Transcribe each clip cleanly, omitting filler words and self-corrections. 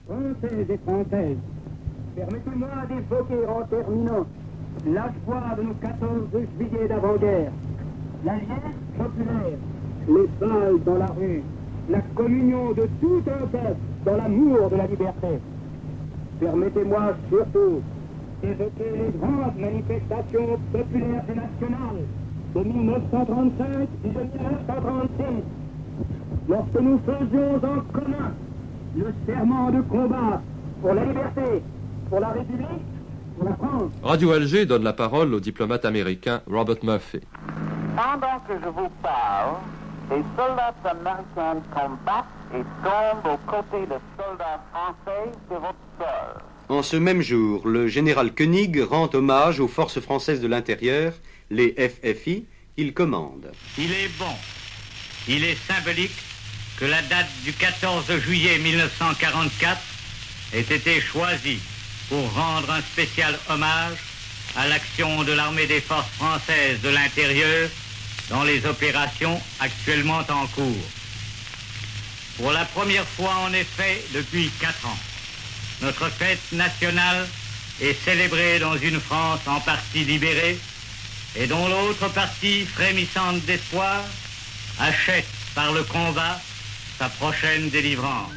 Françaises et Françaises, permettez-moi d'évoquer en terminant la joie de nos 14 juillet d'avant-guerre, la liesse populaire, les balles dans la rue, la communion de tout un peuple dans l'amour de la liberté. Permettez-moi surtout d'évoquer les grandes manifestations populaires et nationales de 1935 et de 1936, lorsque nous faisions en commun le serment de combat pour la liberté, pour la République, pour la France. Radio Alger donne la parole au diplomate américain Robert Murphy. Pendant que je vous parle, les soldats américains combattent et tombent aux côtés des soldats français de votre sol. En ce même jour, le général Koenig rend hommage aux forces françaises de l'intérieur, les FFI. Il commande. Il est bon, il est symbolique que la date du 14 juillet 1944 ait été choisie pour rendre un spécial hommage à l'action de l'armée des forces françaises de l'intérieur dans les opérations actuellement en cours. Pour la première fois, en effet, depuis 4 ans, notre fête nationale est célébrée dans une France en partie libérée et dont l'autre partie, frémissante d'espoir, achète par le combat sa prochaine délivrance.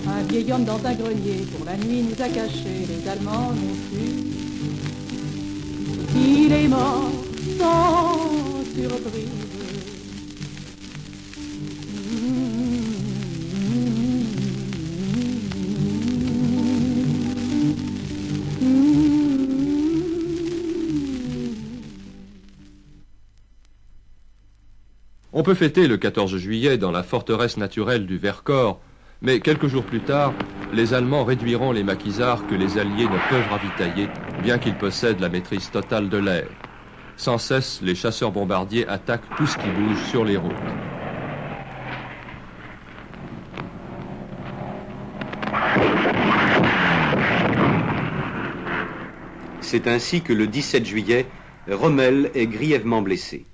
Un vieil homme dans un grenier, pour la nuit nous a cachés, les Allemands n'ont su. Il est mort sans surprise. On peut fêter le 14 juillet dans la forteresse naturelle du Vercors, mais quelques jours plus tard, les Allemands réduiront les maquisards que les Alliés ne peuvent ravitailler, bien qu'ils possèdent la maîtrise totale de l'air. Sans cesse, les chasseurs bombardiers attaquent tout ce qui bouge sur les routes. C'est ainsi que le 17 juillet, Rommel est grièvement blessé.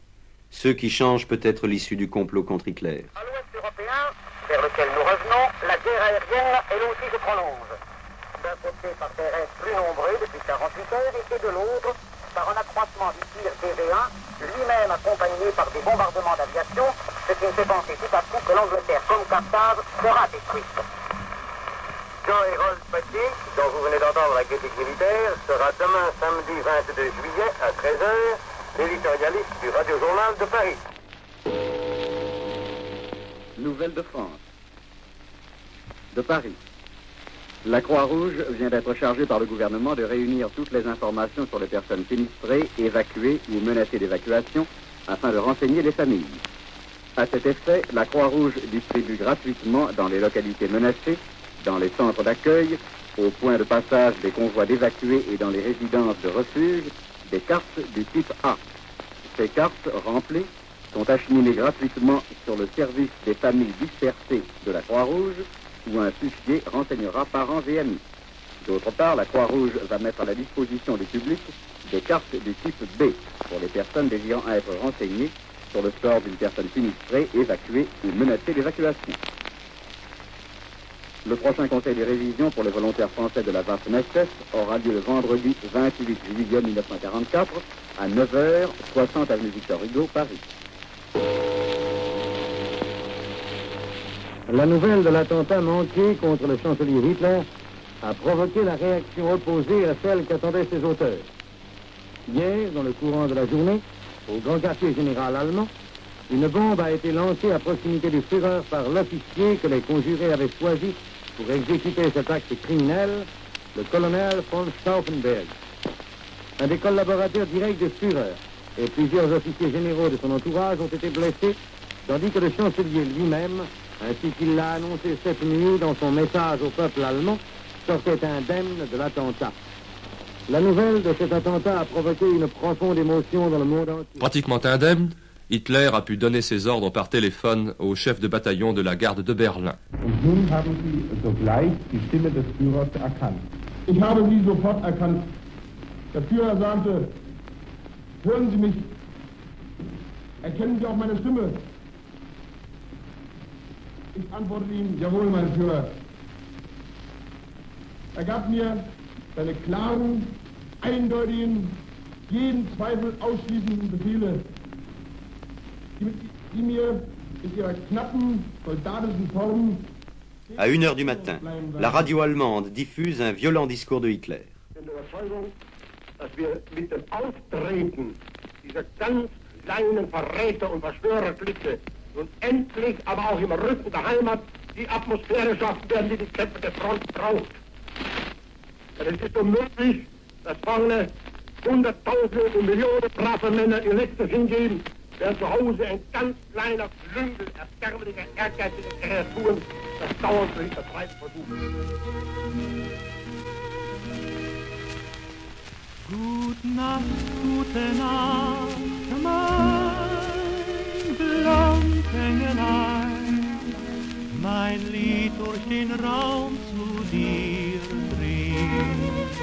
Ce qui change peut-être l'issue du complot contre Hitler. À l'ouest européen, vers lequel nous revenons, la guerre aérienne, elle aussi se prolonge. D'un côté par des raids plus nombreux depuis 48 heures et de l'autre par un accroissement du tir TV1, lui-même accompagné par des bombardements d'aviation, ce qui me fait penser tout à coup que l'Angleterre, comme Carthage, sera détruite. John Harold Patrick, dont vous venez d'entendre la critique militaire, sera demain samedi 22 juillet à 13h, l'éditorialiste du Radio-Journal de Paris. Nouvelle de France. De Paris. La Croix-Rouge vient d'être chargée par le gouvernement de réunir toutes les informations sur les personnes sinistrées, évacuées ou menacées d'évacuation afin de renseigner les familles. À cet effet, la Croix-Rouge distribue gratuitement dans les localités menacées, dans les centres d'accueil, au point de passage des convois d'évacués et dans les résidences de refuge, des cartes du type A. Ces cartes, remplies, sont acheminées gratuitement sur le service des familles dispersées de la Croix-Rouge, où un fichier renseignera parents et amis. D'autre part, la Croix-Rouge va mettre à la disposition du public des cartes du type B, pour les personnes désirant être renseignées sur le sort d'une personne sinistrée, évacuée ou menacée d'évacuation. Le prochain conseil de révision pour les volontaires français de la Waffen-SS aura lieu le vendredi 28 juillet 1944 à 9h, 60 avenue Victor Hugo, Paris. La nouvelle de l'attentat manqué contre le chancelier Hitler a provoqué la réaction opposée à celle qu'attendaient ses auteurs. Hier, dans le courant de la journée, au grand quartier général allemand, une bombe a été lancée à proximité du Führer par l'officier que les conjurés avaient choisi pour exécuter cet acte criminel, le colonel von Stauffenberg. Un des collaborateurs directs du Führer et plusieurs officiers généraux de son entourage ont été blessés, tandis que le chancelier lui-même, ainsi qu'il l'a annoncé cette nuit dans son message au peuple allemand, sortait indemne de l'attentat. La nouvelle de cet attentat a provoqué une profonde émotion dans le monde entier. Pratiquement indemne, Hitler a pu donner ses ordres par téléphone au chef de bataillon de la garde de Berlin. Ich habe Sie sofort erkannt. Der Führer sagte, hören Sie mich, erkennen Sie auch meine Stimme? Ich antwortete ihm, jawohl, mein Führer. Er gab mir seine klaren, eindeutigen, jeden Zweifel ausschließenden Befehle, die mir in ihrer knappen, soldatischen Form... À 1h du matin, la radio allemande diffuse un violent discours de Hitler. In der Überzeugung, dass wir mit dem Auftreten dieser ganz kleinen Verräter und Verschwörerklicke nun endlich, aber auch im Rücken der Heimat, die Atmosphäre schaffen werden, die die kämpfende Front braucht. Denn es ist unmöglich, dass vorne Hunderttausende und Millionen brave Männer ihr Letztes hingeben, während zu Hause ein ganz kleiner Klüngel erbärmlicher, ehrgeiziger Kreaturen das dauernd zu hintertreiben versuchen. Gute Nacht, mein Blankengelein, mein Lied durch den Raum zu dir dringt.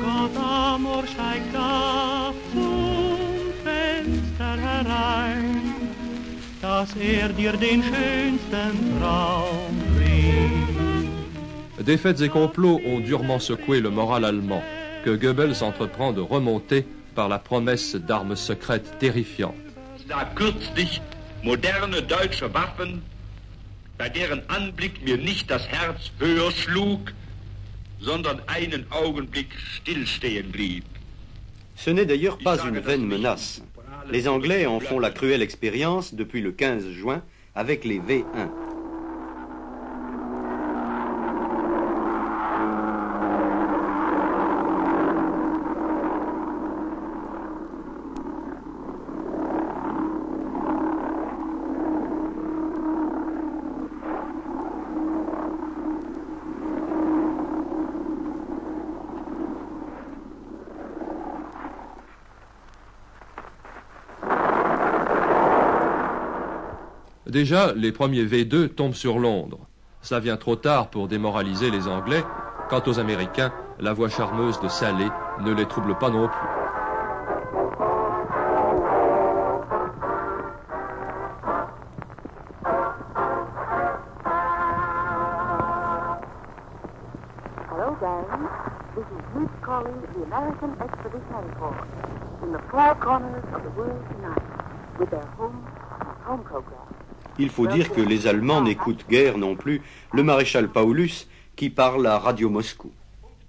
Gott Amor steigt auf zum Fenster herein, dass dir den schönsten Traum bringt. Défaites et complots ont durement secoué le moral allemand, que Goebbels entreprend de remonter par la promesse d'armes secrètes terrifiantes. Da kürzlich moderne deutsche Waffen, bei deren Anblick mir nicht das Herz höher schlug, sondern einen Augenblick stillstehen blieb. Ce n'est d'ailleurs pas une vaine menace. Les Anglais en font la cruelle expérience depuis le 15 juin avec les V1. Déjà, les premiers V2 tombent sur Londres. Ça vient trop tard pour démoraliser les Anglais. Quant aux Américains, la voix charmeuse de Salé ne les trouble pas non plus. Hello, gang. This is Ruth calling the American Expeditionary Corps in the four corners of the world tonight with their home program. Il faut dire que les Allemands n'écoutent guère non plus le maréchal Paulus qui parle à Radio Moscou.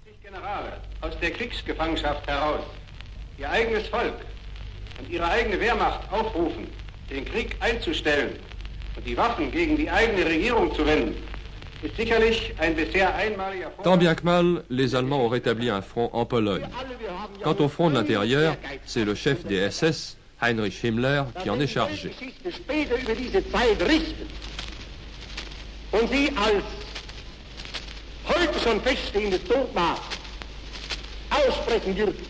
50 Generale aus der Kriegsgefangenschaft heraus ihr eigenes Volk und ihre eigene Wehrmacht aufrufen, den Krieg einzustellen und die Waffen gegen die eigene Regierung zu wenden, ist sicherlich ein bisher einmaliger Vorgang. Tant bien que mal, les Allemands ont rétabli un front en Pologne. Quant au front de l'intérieur, c'est le chef des SS, Heinrich Himmler, qui en est chargé. Und sie als heute schon feststehendes Todmaß aussprechen dürfen.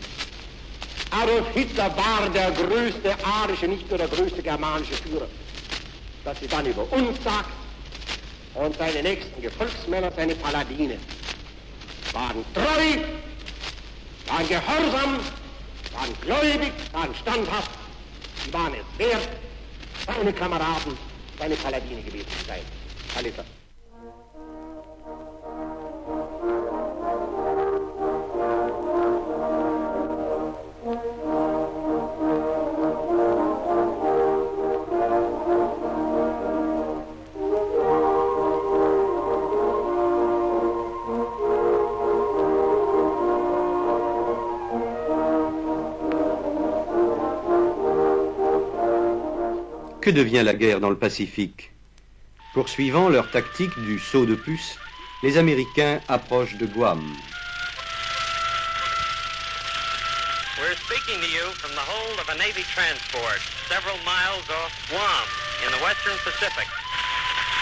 Adolf Hitler war der größte arische, nicht nur der größte germanische Führer. Dass sie dann über uns sagt und seine nächsten Gefolgsmänner, seine Paladine, waren treu, waren gehorsam, waren gläubig, waren standhaft. Sie waren es wert, seine Kameraden, seine Paladine gewesen zu sein. Alles. Que devient la guerre dans le Pacifique? Poursuivant leur tactique du saut de puce, les Américains approchent de Guam. We're speaking to you from the hold of a Navy transport several miles off Guam in the western Pacific.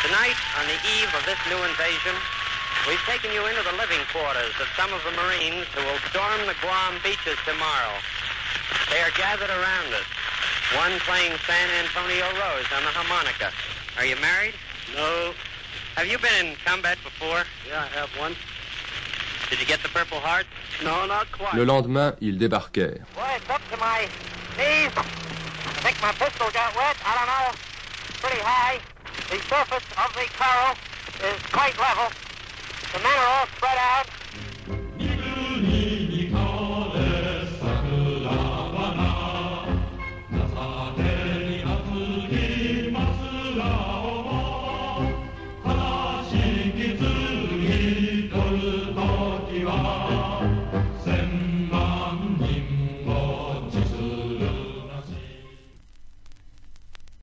Tonight, on the eve of this new invasion, we've taken you into the living quarters of some of the Marines who will storm the Guam beaches tomorrow. They are gathered around us. One playing San Antonio Rose on the harmonica. Are you married? No. Have you been in combat before? Yeah, I have one. Did you get the Purple Heart? No, not quite. Le lendemain, ils débarquèrent. Well, it's up to my knees. I think my pistol got wet. I don't know. Pretty high. The surface of the coral is quite level. The men are all spread out.